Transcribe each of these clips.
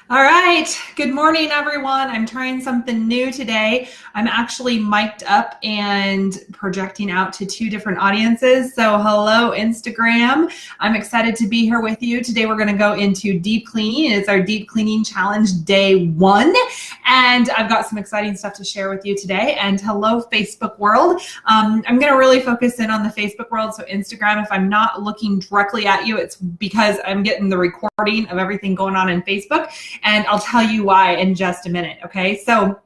All right. Good morning, everyone. I'm trying something new today. I'm actually mic'd up and projecting out to two different audiences. So hello, Instagram. I'm excited to be here with you. Today, we're going to go into deep cleaning. It's our deep cleaning challenge day 1. And I've got some exciting stuff to share with you today. And hello, Facebook world. I'm going to really focus in on the Facebook world. So Instagram, if I'm not looking directly at you, it's because I'm getting the recording of everything going on in Facebook. And I'll tell you why in just a minute, okay? So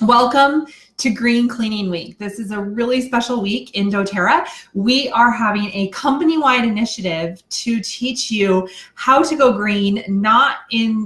welcome to Green Cleaning Week. This is a really special week in doTERRA. We are having a company-wide initiative to teach you how to go green, not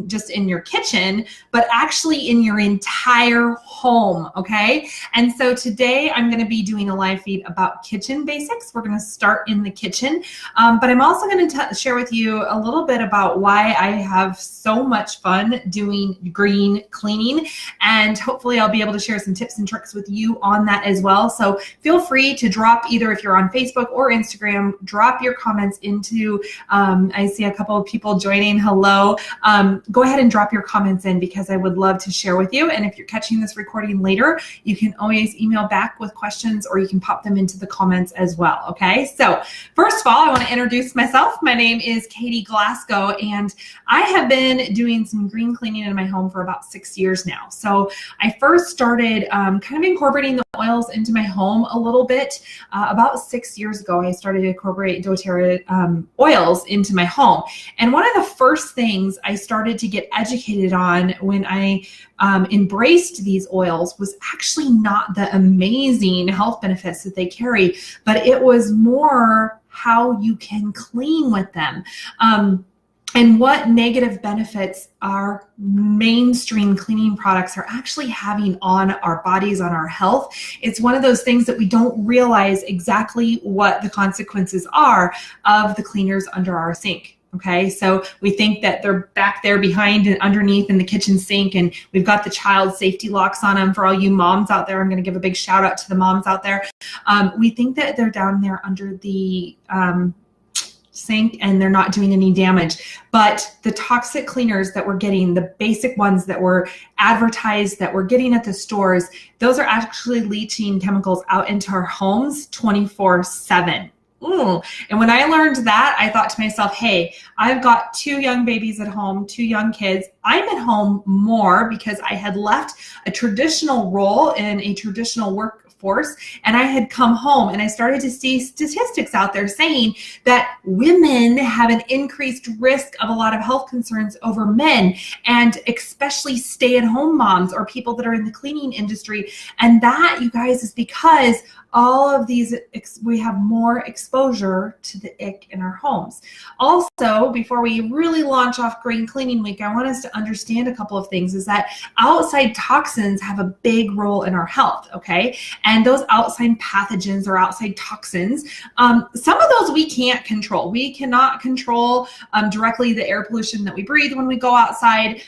just in your kitchen, but actually in your entire home, okay? And so today I'm gonna be doing a live feed about kitchen basics. We're gonna start in the kitchen, but I'm also gonna share with you a little bit about why I have so much fun doing green cleaning, and hopefully I'll be able to share some tips and tricks with you on that as well. So feel free to drop, either if you're on Facebook or Instagram, drop your comments into, I see a couple of people joining, hello. Go ahead and drop your comments in because I would love to share with you. And if you're catching this recording later, you can always email back with questions or you can pop them into the comments as well, okay? So first of all, I want to introduce myself. My name is Katie Glasgow, and I have been doing some green cleaning in my home for about 6 years now. So I first started kind of incorporating the oils into my home a little bit. About 6 years ago, I started to incorporate doTERRA oils into my home. And one of the first things I started to get educated on when I embraced these oils was actually not the amazing health benefits that they carry, but it was more how you can clean with them. And what negative benefits our mainstream cleaning products are actually having on our bodies, on our health. It's one of those things that we don't realize exactly what the consequences are of the cleaners under our sink. Okay, so we think that they're back there behind and underneath in the kitchen sink, and we've got the child safety locks on them. For all you moms out there, I'm going to give a big shout out to the moms out there. We think that they're down there under the sink and they're not doing any damage, but the toxic cleaners that we're getting, the basic ones that were advertised that we're getting at the stores, those are actually leaching chemicals out into our homes 24/7. And when I learned that, I thought to myself, hey, I've got 2 young babies at home, 2 young kids. I'm at home more because I had left a traditional role in a traditional workforce, and I had come home and I started to see statistics out there saying that women have an increased risk of a lot of health concerns over men, and especially stay-at-home moms or people that are in the cleaning industry. And that, you guys, is because all of these, we have more exposure to the ick in our homes. Also, before we really launch off Green Cleaning Week, I want us to understand a couple of things, is that outside toxins have a big role in our health, okay? And those outside pathogens or outside toxins, some of those we can't control. We cannot control directly the air pollution that we breathe when we go outside.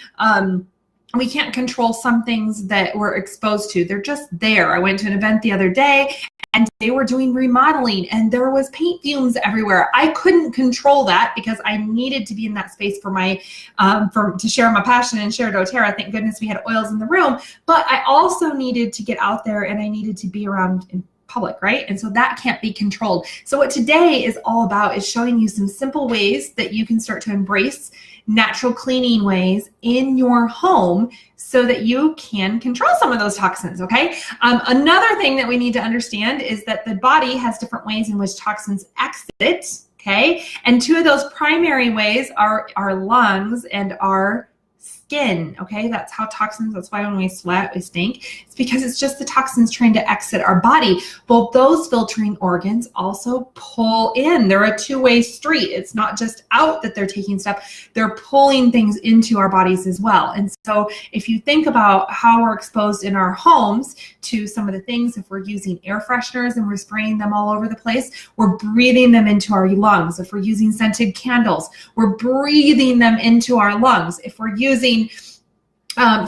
We can't control some things that we're exposed to. They're just there. I went to an event the other day and they were doing remodeling and there was paint fumes everywhere. I couldn't control that because I needed to be in that space for my, to share my passion and share doTERRA. Thank goodness we had oils in the room, but I also needed to get out there and I needed to be around in public, right? And so that can't be controlled. So what today is all about is showing you some simple ways that you can start to embrace natural cleaning ways in your home so that you can control some of those toxins, okay? Another thing that we need to understand is that the body has different ways in which toxins exit, okay? And 2 of those primary ways are our lungs and our skin, okay? That's how toxins, that's why when we sweat, we stink. It's because it's just the toxins trying to exit our body. Both those filtering organs also pull in. They're a 2-way street. It's not just out that they're taking stuff, they're pulling things into our bodies as well. And so if you think about how we're exposed in our homes to some of the things, if we're using air fresheners and we're spraying them all over the place, we're breathing them into our lungs. If we're using scented candles, we're breathing them into our lungs. If we're using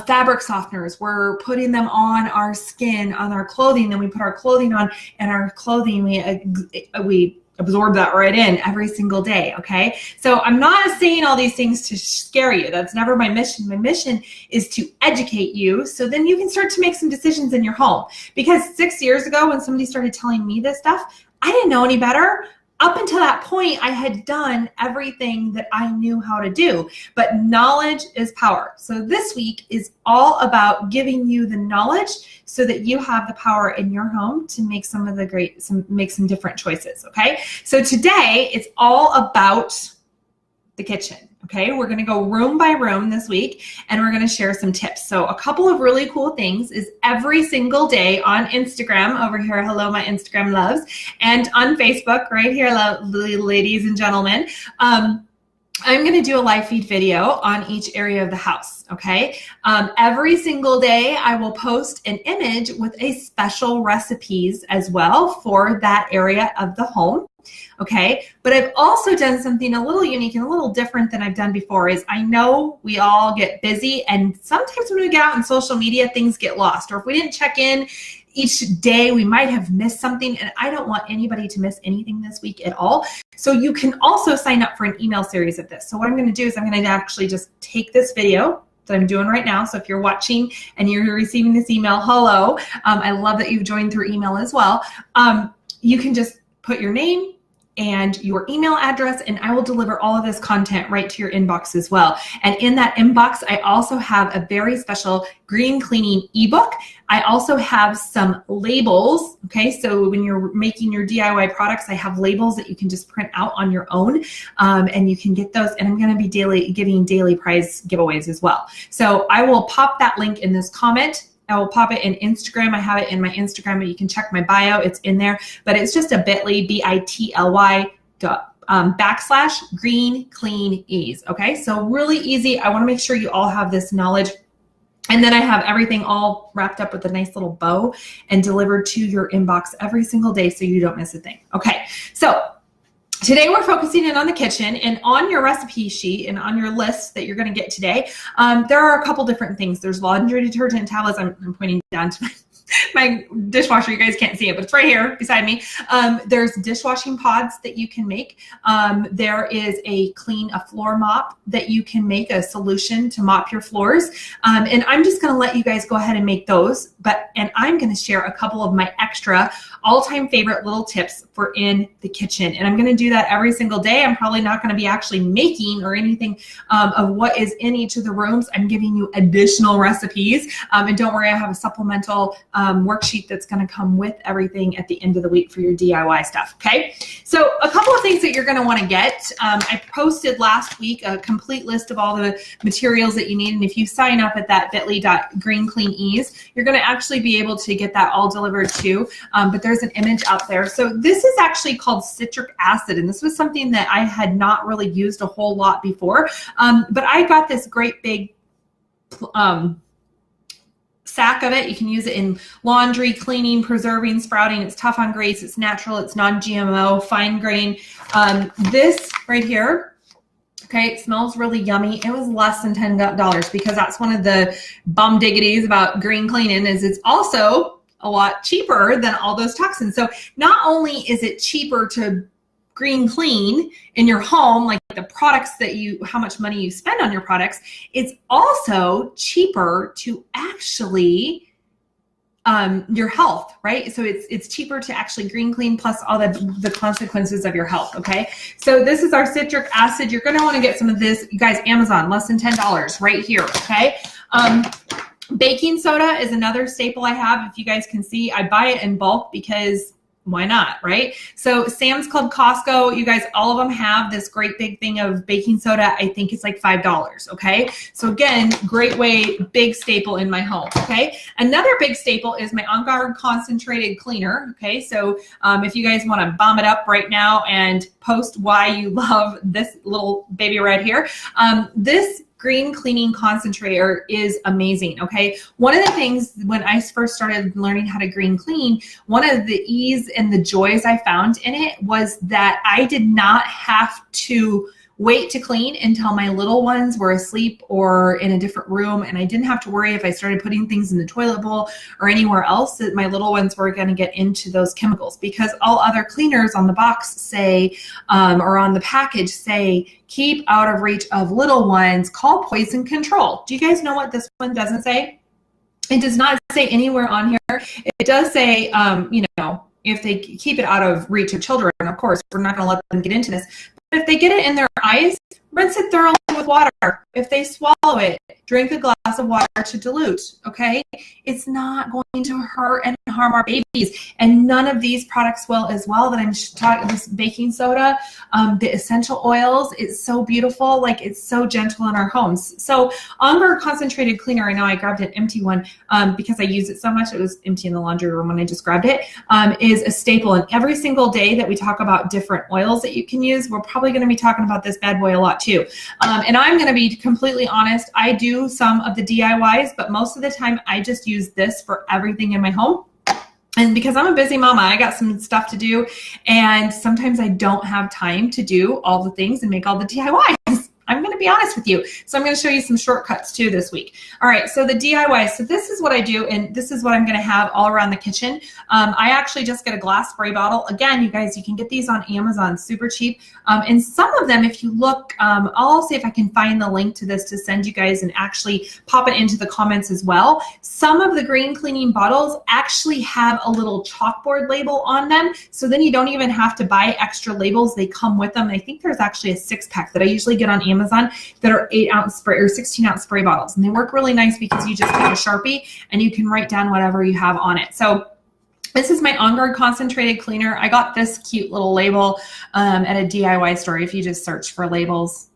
fabric softeners, we're putting them on our skin, on our clothing, then we put our clothing on, and our clothing, we absorb that right in every single day, okay? So I'm not saying all these things to scare you. That's never my mission. My mission is to educate you so then you can start to make some decisions in your home. Because 6 years ago when somebody started telling me this stuff, I didn't know any better. Up until that point, I had done everything that I knew how to do, but knowledge is power. So this week is all about giving you the knowledge so that you have the power in your home to make make some different choices, okay? So today it's all about the kitchen. Okay, we're going to go room by room this week, and we're going to share some tips. So a couple of really cool things is every single day on Instagram over here, hello my Instagram loves, and on Facebook right here, ladies and gentlemen, I'm going to do a live feed video on each area of the house, okay? Every single day I will post an image with a special recipes as well for that area of the home. Okay, but I've also done something a little unique and a little different than I've done before. Is I know we all get busy, and sometimes when we get out on social media, things get lost. Or if we didn't check in each day, we might have missed something, and I don't want anybody to miss anything this week at all. So you can also sign up for an email series of this. So what I'm going to do is I'm going to actually just take this video that I'm doing right now. So if you're watching and you're receiving this email, hello, I love that you've joined through email as well. You can just put your name and your email address, and I will deliver all of this content right to your inbox as well. And in that inbox, I also have a very special green cleaning ebook. I also have some labels, okay? So when you're making your DIY products, I have labels that you can just print out on your own, and you can get those, and I'm gonna be giving daily prize giveaways as well. So I will pop that link in this comment. I will pop it in Instagram. I have it in my Instagram, but you can check my bio. It's in there, but it's just a bit.ly, bit.ly / green clean ease. Okay, so really easy. I want to make sure you all have this knowledge. And then I have everything all wrapped up with a nice little bow and delivered to your inbox every single day so you don't miss a thing. Okay, so today we're focusing in on the kitchen, and on your recipe sheet and on your list that you're going to get today, there are a couple different things. There's laundry detergent tablets. I'm pointing down to my dishwasher. You guys can't see it, but it's right here beside me. There's dishwashing pods that you can make. There is a floor mop that you can make, a solution to mop your floors. And I'm just going to let you guys go ahead and make those. And I'm going to share a couple of my extra all-time favorite little tips for in the kitchen. And I'm going to do that every single day. I'm probably not going to be actually making or anything of what is in each of the rooms. I'm giving you additional recipes. And don't worry, I have a supplemental worksheet that's going to come with everything at the end of the week for your DIY stuff. Okay, so a couple of things that you're going to want to get. I posted last week a complete list of all the materials that you need, and if you sign up at that bit.ly.greencleanease, you're going to actually be able to get that all delivered too. But there's an image out there. So this is actually called citric acid, and this was something that I had not really used a whole lot before. But I got this great big sack of it. You can use it in laundry, cleaning, preserving, sprouting. It's tough on grease. It's natural. It's non-GMO, fine grain. This right here, okay, it smells really yummy. It was less than $10 because that's one of the bum diggities about green cleaning is it's also a lot cheaper than all those toxins. So not only is it cheaper to green clean in your home, like the products that how much money you spend on your products, it's also cheaper to actually your health, right? So it's cheaper to actually green clean plus all the consequences of your health, okay? So this is our citric acid. You're gonna wanna get some of this, you guys, Amazon, less than $10 right here, okay? Baking soda is another staple I have. If you guys can see, I buy it in bulk because why not, right? So Sam's Club, Costco, you guys, all of them have this great big thing of baking soda. I think it's like $5, okay? So again, great way, big staple in my home, okay? Another big staple is my On Guard concentrated cleaner, okay? So if you guys wanna bomb it up right now and post why you love this little baby right here, this green cleaning concentrator is amazing, okay? One of the things when I first started learning how to green clean, one of the ease and the joys I found in it was that I did not have to wait to clean until my little ones were asleep or in a different room, and I didn't have to worry if I started putting things in the toilet bowl or anywhere else that my little ones were going to get into those chemicals, because all other cleaners on the box say, or on the package say, keep out of reach of little ones, call poison control. Do you guys know what this one doesn't say? It does not say anywhere on here. It does say, if they keep it out of reach of children, of course, we're not going to let them get into this. But if they get it in their eyes, rinse it thoroughly with water. If they swallow it, drink a glass of water to dilute, okay? It's not going to hurt and harm our babies. And none of these products will as well that I'm talking, this baking soda, the essential oils, it's so beautiful. Like, it's so gentle in our homes. So On Guard Concentrated Cleaner, I know I grabbed an empty one because I use it so much. It was empty in the laundry room when I just grabbed it, is a staple. And every single day that we talk about different oils that you can use, we're probably going to be talking about this bad boy a lot too. And I'm going to be completely honest. I do some of the DIYs, but most of the time I just use this for everything in my home. And because I'm a busy mama, I got some stuff to do. And sometimes I don't have time to do all the things and make all the DIYs. I'm going to be honest with you. So I'm going to show you some shortcuts too this week. All right, so the DIY. So this is what I do, and this is what I'm going to have all around the kitchen. I actually just get a glass spray bottle. Again, you guys, you can get these on Amazon super cheap. And some of them, if you look, I'll see if I can find the link to this to send you guys and actually pop it into the comments as well. Some of the green cleaning bottles actually have a little chalkboard label on them. So then you don't even have to buy extra labels. They come with them. I think there's actually a 6-pack that I usually get on Amazon that are 8-ounce spray or 16-ounce spray bottles. And they work really nice because you just take a Sharpie and you can write down whatever you have on it. So this is my On Guard Concentrated Cleaner. I got this cute little label at a DIY store. If you just search for labels,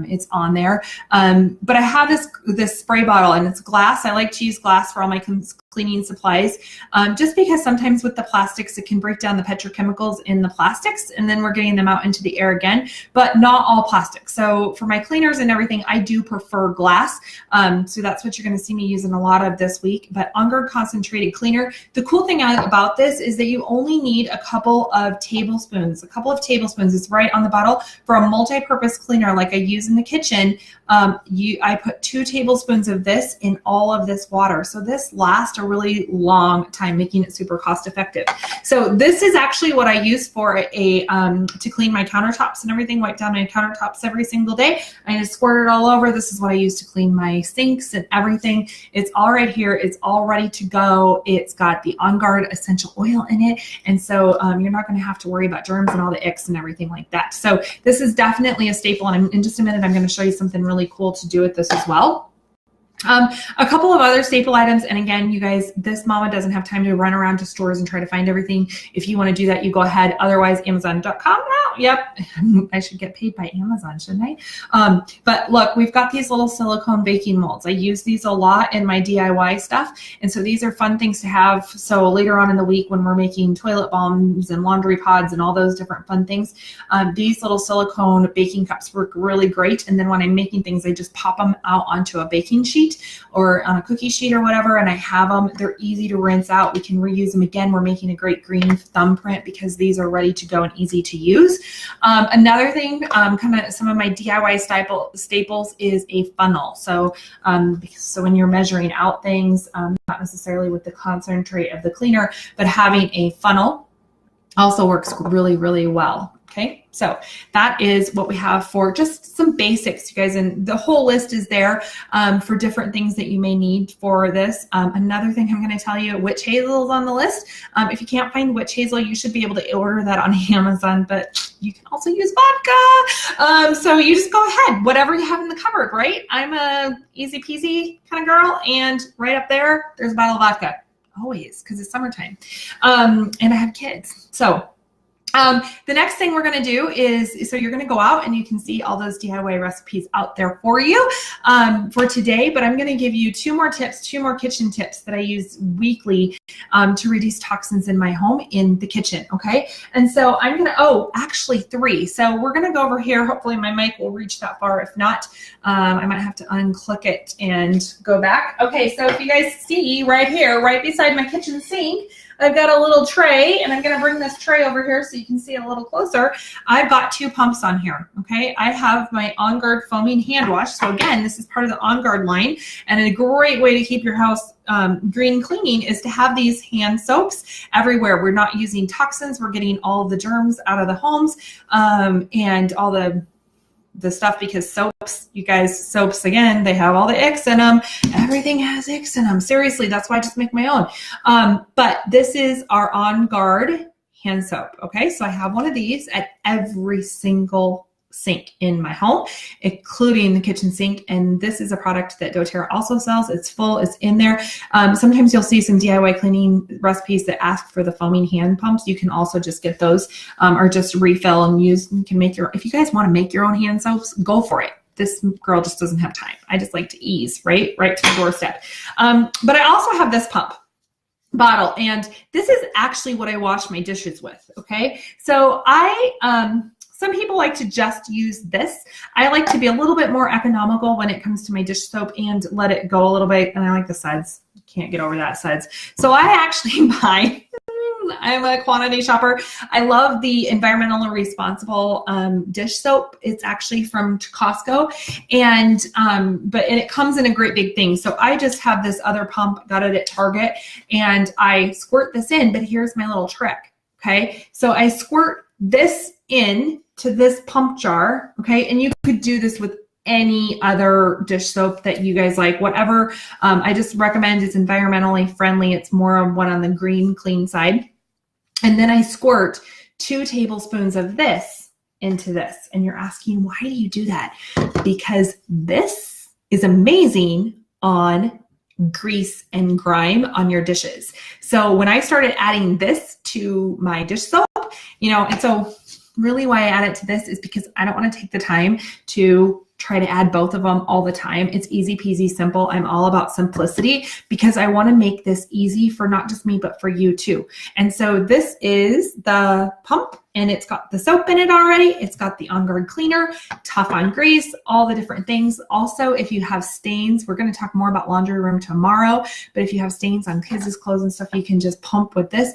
it's on there. But I have this spray bottle, and it's glass. I like to use glass for all my cleaning supplies, just because sometimes with the plastics, it can break down the petrochemicals in the plastics, and then we're getting them out into the air again, but not all plastics. So for my cleaners and everything, I do prefer glass. So that's what you're going to see me using a lot of this week. But On Guard Concentrated Cleaner, the cool thing about this is that you only need a couple of tablespoons. It's right on the bottle. For a multi-purpose cleaner like I use in the kitchen, I put 2 tablespoons of this in all of this water. So this lasts a really long time, making it super cost effective. So this is actually what I use for to clean my countertops and everything, wipe down my countertops every single day. I just squirt it all over. This is what I use to clean my sinks and everything. It's all right here. It's all ready to go. It's got the On Guard essential oil in it. And so you're not going to have to worry about germs and all the icks and everything like that. So this is definitely a staple. And in just a minute, I'm going to show you something really cool to do with this as well. A couple of other staple items, and again, you guys, this mama doesn't have time to run around to stores and try to find everything. If you want to do that, you go ahead. Otherwise, Amazon.com now. Yep, I should get paid by Amazon, shouldn't I? But look, we've got these little silicone baking molds. I use these a lot in my DIY stuff, and so these are fun things to have. So later on in the week, when we're making toilet balms and laundry pods and all those different fun things, these little silicone baking cups work really great. And then when I'm making things, I just pop them out onto a baking sheet or on a cookie sheet or whatever, and I have them. They're easy to rinse out. We can reuse them again. We're making a great green thumbprint because these are ready to go and easy to use. Another thing, kind of some of my DIY staples is a funnel. So, so when you're measuring out things, not necessarily with the concentrate of the cleaner, but having a funnel also works really, really well. Okay, so that is what we have for just some basics, you guys, and the whole list is there for different things that you may need for this. Another thing I'm going to tell you, witch hazel is on the list. If you can't find witch hazel, you should be able to order that on Amazon, but you can also use vodka. So you just go ahead, whatever you have in the cupboard, right? I'm a easy peasy kind of girl, and right up there, there's a bottle of vodka, always, because it's summertime, and I have kids, so. The next thing we're going to do is, so you're going to go out and you can see all those DIY recipes out there for you for today, but I'm going to give you 2 more tips, 2 more kitchen tips that I use weekly to reduce toxins in my home in the kitchen, okay? And so I'm going to, actually 3. So we're going to go over here. Hopefully my mic will reach that far. If not, I might have to unclick it and go back. Okay, so if you guys see right here, right beside my kitchen sink, I've got a little tray, and I'm going to bring this tray over here so you can see it a little closer. I've got 2 pumps on here, okay? I have my On Guard foaming hand wash. So again, this is part of the On Guard line, and a great way to keep your house green cleaning is to have these hand soaps everywhere. We're not using toxins. We're getting all of the germs out of the homes, and all the stuff, because soaps, you guys, soaps, again, they have all the icks in them. Everything has icks in them. Seriously, that's why I just make my own. But this is our On Guard hand soap. Okay, so I have one of these at every single sink in my home, including the kitchen sink. And this is a product that doTERRA also sells. It's full, it's in there. Sometimes you'll see some DIY cleaning recipes that ask for the foaming hand pumps. You can also just get those, or just refill and use. You can make your, if you guys want to make your own hand soaps, go for it. This girl just doesn't have time. I just like to ease right to the doorstep. But I also have this pump bottle, and this is actually what I wash my dishes with. Okay, so some people like to just use this. I like to be a little bit more economical when it comes to my dish soap and let it go a little bit. And I like the suds. Can't get over that suds. So I actually buy, I'm a quantity shopper. I love the environmentally responsible dish soap. It's actually from Costco, and it comes in a great big thing. So I just have this other pump, got it at Target, and I squirt this in, but here's my little trick. Okay, so I squirt this in to this pump jar, okay? And you could do this with any other dish soap that you guys like, whatever. I just recommend it's environmentally friendly. It's more of one on the green, clean side. And then I squirt 2 tablespoons of this into this. And you're asking, why do you do that? Because this is amazing on grease and grime on your dishes. So when I started adding this to my dish soap, and so really why I add it to this is because I don't want to take the time to try to add both of them all the time. It's easy peasy simple. I'm all about simplicity because I want to make this easy for not just me, but for you too. And so this is the pump, and it's got the soap in it already. It's got the On Guard cleaner, tough on grease, all the different things. Also, if you have stains, we're going to talk more about laundry room tomorrow, but if you have stains on kids' clothes and stuff, you can just pump with this.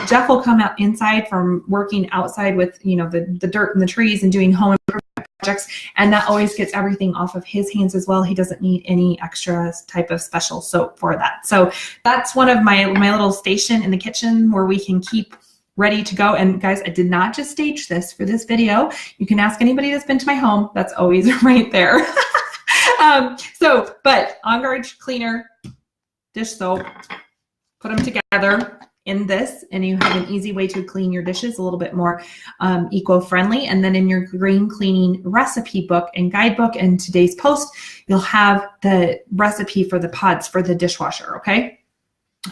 Jeff will come out inside from working outside with, the dirt and the trees and doing home improvement projects, and that always gets everything off of his hands as well. He doesn't need any extra type of special soap for that. So that's one of my little station in the kitchen where we can keep ready to go. And guys, I did not just stage this for this video. You can ask anybody that's been to my home. That's always right there. But On Guard cleaner, dish soap, put them together in this, and you have an easy way to clean your dishes a little bit more eco-friendly. And then in your green cleaning recipe book and guidebook and today's post, you'll have the recipe for the pods for the dishwasher, okay?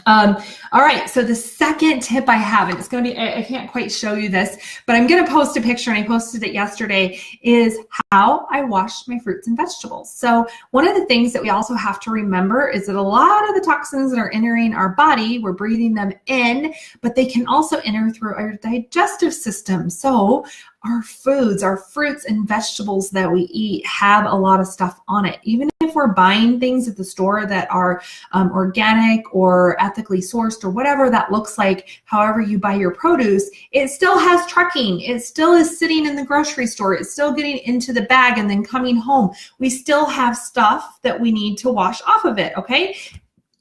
All right, so the second tip I have, and it's going to be, I can't quite show you this, but I'm going to post a picture, and I posted it yesterday, is how I wash my fruits and vegetables. So one of the things that we also have to remember is that a lot of the toxins that are entering our body, we're breathing them in, but they can also enter through our digestive system. So our foods, our fruits and vegetables that we eat have a lot of stuff on it. Even if we're buying things at the store that are organic or ethically sourced or whatever that looks like, however you buy your produce, it still has trucking. It still is sitting in the grocery store. It's still getting into the bag and then coming home. We still have stuff that we need to wash off of it, okay?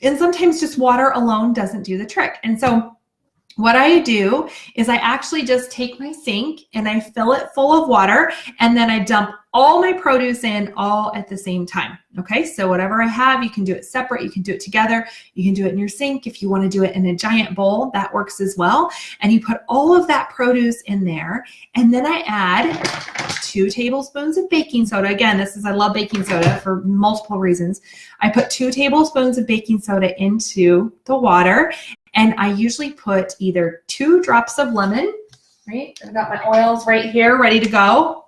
And sometimes just water alone doesn't do the trick. And so what I do is I actually just take my sink and I fill it full of water, and then I dump all my produce in all at the same time. Okay, so whatever I have, you can do it separate, you can do it together, you can do it in your sink. If you want to do it in a giant bowl, that works as well. And you put all of that produce in there, and then I add 2 tablespoons of baking soda. Again, I love baking soda for multiple reasons. I put 2 tablespoons of baking soda into the water, and I usually put either 2 drops of lemon, right? I've got my oils right here ready to go.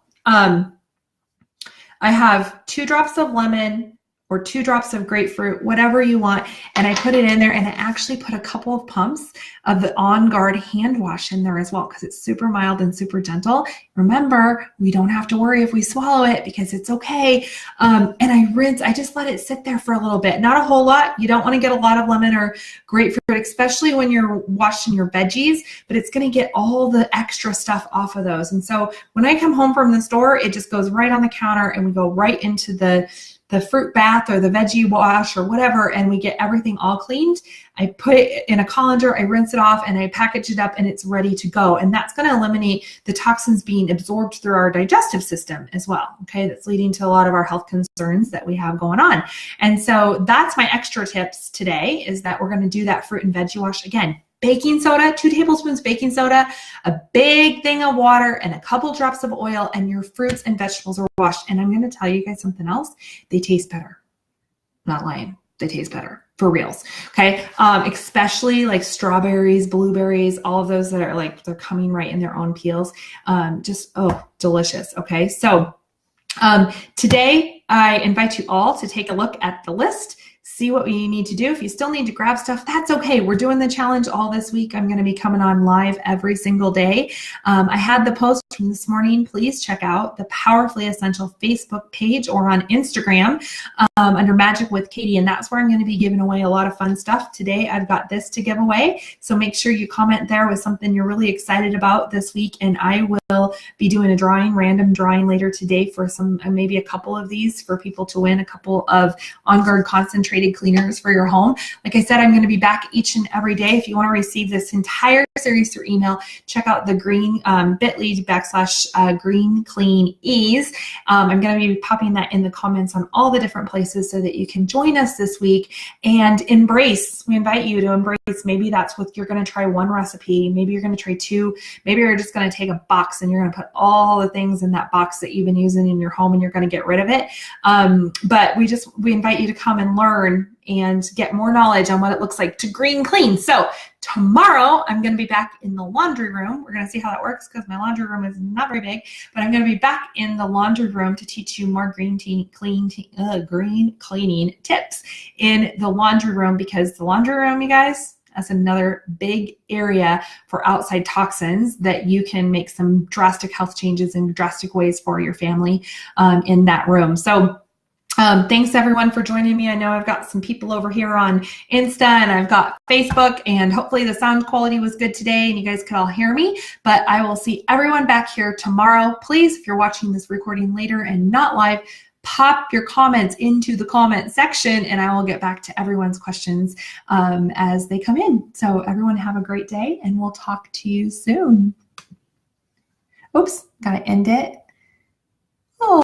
I have 2 drops of lemon, or 2 drops of grapefruit, whatever you want. And I put it in there, and I actually put a couple of pumps of the On Guard hand wash in there as well, because it's super mild and super gentle. Remember, we don't have to worry if we swallow it because it's okay. And I just let it sit there for a little bit, not a whole lot. You don't want to get a lot of lemon or grapefruit, especially when you're washing your veggies, but it's going to get all the extra stuff off of those. And so when I come home from the store, it just goes right on the counter, and we go right into the fruit bath or the veggie wash or whatever, and we get everything all cleaned. I put it in a colander, I rinse it off, and I package it up, and it's ready to go. And that's going to eliminate the toxins being absorbed through our digestive system as well. Okay, that's leading to a lot of our health concerns that we have going on. And so that's my extra tips today, is that we're going to do that fruit and veggie wash again. Baking soda, 2 tablespoons baking soda, a big thing of water, and a couple drops of oil, and your fruits and vegetables are washed. And I'm going to tell you guys something else. They taste better. Not lying. They taste better. For reals. Okay. Especially like strawberries, blueberries, all of those that are like, they're coming right in their own peels. Delicious. Okay. So today I invite you all to take a look at the list, see what we need to do. If you still need to grab stuff, that's okay. We're doing the challenge all this week. I'm going to be coming on live every single day. I had the post from this morning. Please check out the Powerfully Essential Facebook page or on Instagram under Magic with Katie. And that's where I'm going to be giving away a lot of fun stuff. Today, I've got this to give away. So make sure you comment there with something you're really excited about this week. And I will be doing a random drawing later today for maybe a couple of these for people to win, a couple of On Guard concentrated cleaners for your home. Like I said, I'm going to be back each and every day. If you want to receive this entire series through email, check out the green bit.ly/green clean ease. I'm going to be popping that in the comments on all the different places so that you can join us this week and embrace. We invite you to embrace. Maybe that's what you're going to try, one recipe. Maybe you're going to try 2. Maybe you're just going to take a box and you're going to put all the things in that box that you've been using in your home, and you're going to get rid of it. But we invite you to come and learn and get more knowledge on what it looks like to green clean. So tomorrow I'm going to be back in the laundry room. We're going to see how that works because my laundry room is not very big, but I'm going to be back in the laundry room to teach you more green cleaning tips in the laundry room, because the laundry room, you guys, that's another big area for outside toxins that you can make some drastic health changes in drastic ways for your family in that room. So thanks everyone for joining me. I know I've got some people over here on Insta, and I've got Facebook, and hopefully the sound quality was good today and you guys could all hear me, but I will see everyone back here tomorrow. Please, if you're watching this recording later and not live, pop your comments into the comment section, and I will get back to everyone's questions as they come in. So everyone have a great day, and we'll talk to you soon. Oops, gotta end it. Oh.